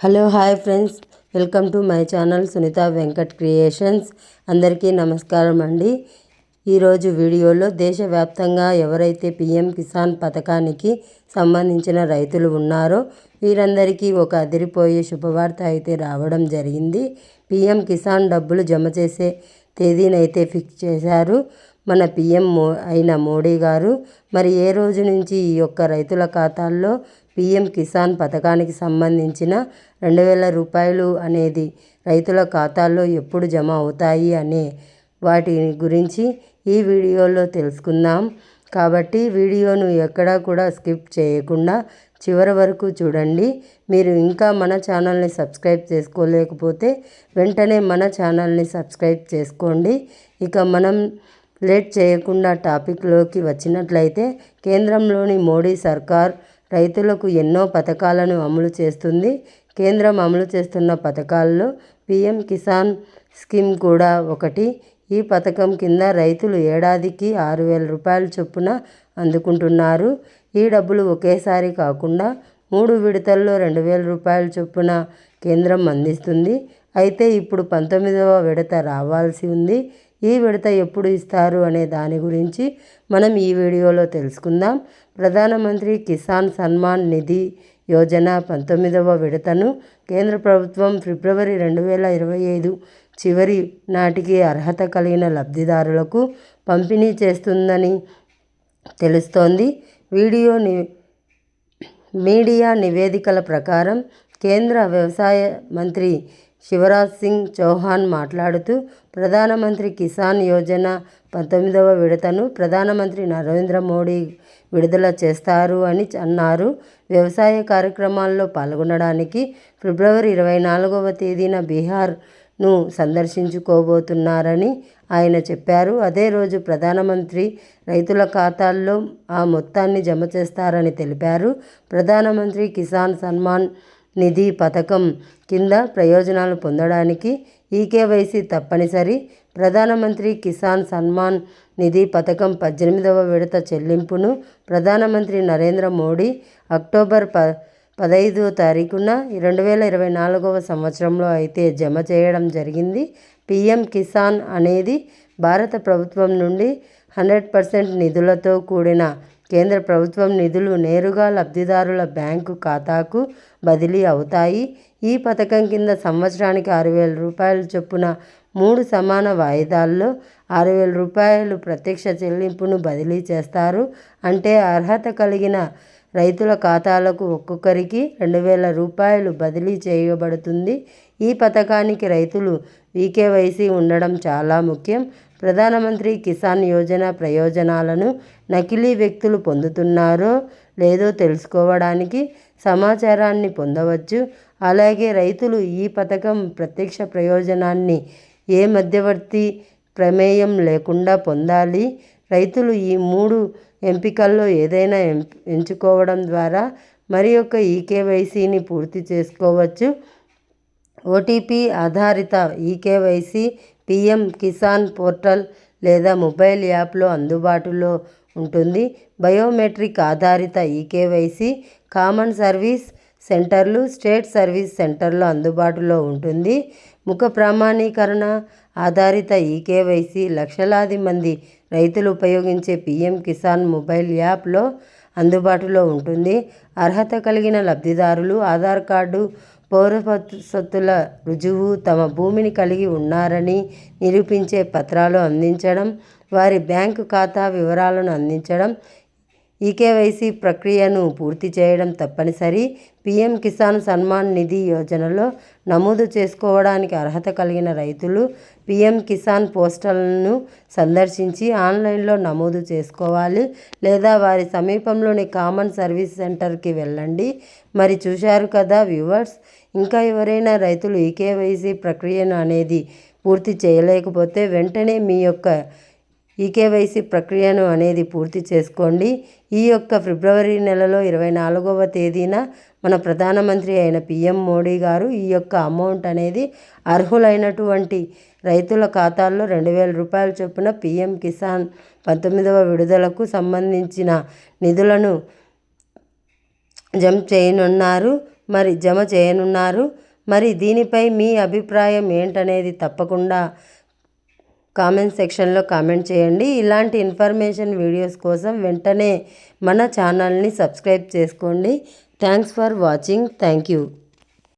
Hello hi friends, welcome to my channel Sunitha Venkat creations. అందరికీ నమస్కారం అండి. ఈరోజు వీడియోలో దేశవ్యాప్తంగా ఎవరైతే పిఎం కిసాన్ పథకానికి సంబంధించిన రైతులు ఉన్నారో వీరందరికీ ఒక అదిరిపోయే శుభవార్త అయితే రావడం జరిగింది. పిఎం కిసాన్ డబ్బులు జమ చేసే తేదీనైతే ఫిక్స్ చేశారు మన పిఎం అయిన మోడీ గారు. మరి ఏ రోజు నుంచి ఈ యొక్క రైతుల ఖాతాల్లో పిఎం కిసాన్ పథకానికి సంబంధించిన 2,000 రూపాయలు అనేది రైతుల ఖాతాల్లో ఎప్పుడు జమ అవుతాయి అనే వాటి గురించి ఈ వీడియోలో తెలుసుకుందాం. కాబట్టి వీడియోను ఎక్కడా కూడా స్కిప్ చేయకుండా చివరి వరకు చూడండి. మీరు ఇంకా మన ఛానల్ని సబ్స్క్రైబ్ చేసుకోలేకపోతే వెంటనే మన ఛానల్ని సబ్స్క్రైబ్ చేసుకోండి. ఇక మనం లేట్ చేయకుండా టాపిక్లోకి వచ్చినట్లయితే, కేంద్రంలోని మోడీ సర్కార్ రైతులకు ఎన్నో పథకాలను అమలు చేస్తుంది. కేంద్రం అమలు చేస్తున్న పథకాల్లో పిఎం కిసాన్ స్కీమ్ కూడా ఒకటి. ఈ పథకం కింద రైతులు ఏడాదికి 6,000 రూపాయల చొప్పున అందుకుంటున్నారు. ఈ డబ్బులు ఒకేసారి కాకుండా 3 విడతల్లో 2,000 రూపాయల చొప్పున కేంద్రం అందిస్తుంది. అయితే ఇప్పుడు 19వ విడత రావాల్సి ఉంది. ఈ విడత ఎప్పుడు ఇస్తారు అనే దాని గురించి మనం ఈ వీడియోలో తెలుసుకుందాం. ప్రధానమంత్రి కిసాన్ సన్మాన్ నిధి యోజన 19వ విడతను కేంద్ర ప్రభుత్వం ఫిబ్రవరి 2025 చివరి నాటికి అర్హత కలిగిన లబ్ధిదారులకు పంపిణీ చేస్తుందని తెలుస్తోంది. మీడియా నివేదికల ప్రకారం కేంద్ర వ్యవసాయ మంత్రి శివరాజ్ సింగ్ చౌహాన్ మాట్లాడుతూ, ప్రధానమంత్రి కిసాన్ యోజన 19వ విడతను ప్రధానమంత్రి నరేంద్ర మోడీ విడుదల చేస్తారు అని అన్నారు. వ్యవసాయ కార్యక్రమాల్లో పాల్గొనడానికి ఫిబ్రవరి 24వ తేదీన బీహార్ను సందర్శించుకోబోతున్నారని ఆయన చెప్పారు. అదే రోజు ప్రధానమంత్రి రైతుల ఖాతాల్లో ఆ మొత్తాన్ని జమ చేస్తారని తెలిపారు. ప్రధానమంత్రి కిసాన్ సన్మాన్ నిధి పథకం కింద ప్రయోజనాలు పొందడానికి ఈకేవైసీ తప్పనిసరి. ప్రధానమంత్రి కిసాన్ సన్మాన్ నిధి పథకం 18వ విడత చెల్లింపును ప్రధానమంత్రి నరేంద్ర మోడీ అక్టోబర్ 15వ తారీఖున 2024వ సంవత్సరంలో అయితే జమ చేయడం జరిగింది. పిఎం కిసాన్ అనేది భారత ప్రభుత్వం నుండి 100% నిధులతో కూడిన కేంద్ర ప్రభుత్వం నిధులు నేరుగా లబ్ధిదారుల బ్యాంకు ఖాతాకు బదిలీ అవుతాయి. ఈ పథకం కింద సంవత్సరానికి 6,000 రూపాయల చొప్పున 3 సమాన వాయిదాల్లో 6,000 రూపాయలు ప్రత్యక్ష చెల్లింపును బదిలీ చేస్తారు. అంటే అర్హత కలిగిన రైతుల ఖాతాలకు ఒక్కొక్కరికి 2,000 రూపాయలు బదిలీ చేయబడుతుంది. ఈ పథకానికి రైతులు ఈకేవైసీ ఉండడం చాలా ముఖ్యం. ప్రధానమంత్రి కిసాన్ యోజన ప్రయోజనాలను నకిలీ వ్యక్తులు పొందుతున్నారో లేదో తెలుసుకోవడానికి సమాచారాన్ని పొందవచ్చు. అలాగే రైతులు ఈ పథకం ప్రత్యక్ష ప్రయోజనాన్ని ఏ మధ్యవర్తి ప్రమేయం లేకుండా పొందాలి. రైతులు ఈ 3 ఎంపికల్లో ఏదైనా ఎంచుకోవడం ద్వారా మరి యొక్క ఈకేవైసీని పూర్తి చేసుకోవచ్చు. ఓటీపీ ఆధారిత ఈకేవైసీ పిఎం కిసాన్ పోర్టల్ లేదా మొబైల్ యాప్లో అందుబాటులో ఉంటుంది. బయోమెట్రిక్ ఆధారిత ఈకేవైసీ కామన్ సర్వీస్ సెంటర్లు, స్టేట్ సర్వీస్ సెంటర్లో అందుబాటులో ఉంటుంది. ముఖ ప్రామాణీకరణ ఆధారిత ఈకేవైసీ లక్షలాది మంది రైతులు ఉపయోగించే పిఎం కిసాన్ మొబైల్ యాప్లో అందుబాటులో ఉంటుంది. అర్హత కలిగిన లబ్ధిదారులు ఆధార్ కార్డు, పౌరసత్తుల రుజువు, తమ భూమిని కలిగి ఉన్నారని నిరూపించే పత్రాలు అందించడం, వారి బ్యాంకు ఖాతా వివరాలను అందించడం, ఈకేవైసీ ప్రక్రియను పూర్తి చేయడం తప్పనిసరి. పిఎం కిసాన్ సన్మాన్ నిధి యోజనలో నమోదు చేసుకోవడానికి అర్హత కలిగిన రైతులు పిఎం కిసాన్ పోర్టల్ను సందర్శించి ఆన్లైన్లో నమోదు చేసుకోవాలి లేదా వారి సమీపంలోని కామన్ సర్వీస్ సెంటర్కి వెళ్ళండి. మరి చూశారు కదా వ్యూవర్స్, ఇంకా ఎవరైనా రైతులు ఈకేవైసీ ప్రక్రియను అనేది పూర్తి చేయలేకపోతే వెంటనే మీ యొక్క ఈకేవైసీ ప్రక్రియను అనేది పూర్తి చేసుకోండి. ఈ యొక్క ఫిబ్రవరి నెలలో 24వ తేదీన మన ప్రధానమంత్రి అయిన పిఎం మోడీ గారు ఈ యొక్క అమౌంట్ అనేది అర్హులైనటువంటి రైతుల ఖాతాల్లో 2,000 రూపాయల చొప్పున పిఎం కిసాన్ 19వ విడుదలకు సంబంధించిన నిధులను జమ చేయనున్నారు. మరి జమ చేయనున్నారు. మరి దీనిపై మీ అభిప్రాయం ఏంటనేది తప్పకుండా కామెంట్ సెక్షన్లో కామెంట్ చేయండి. ఇలాంటి ఇన్ఫర్మేషన్ వీడియోస్ కోసం వెంటనే మన ఛానల్ని సబ్స్క్రైబ్ చేసుకోండి. Thanks for watching. Thank you.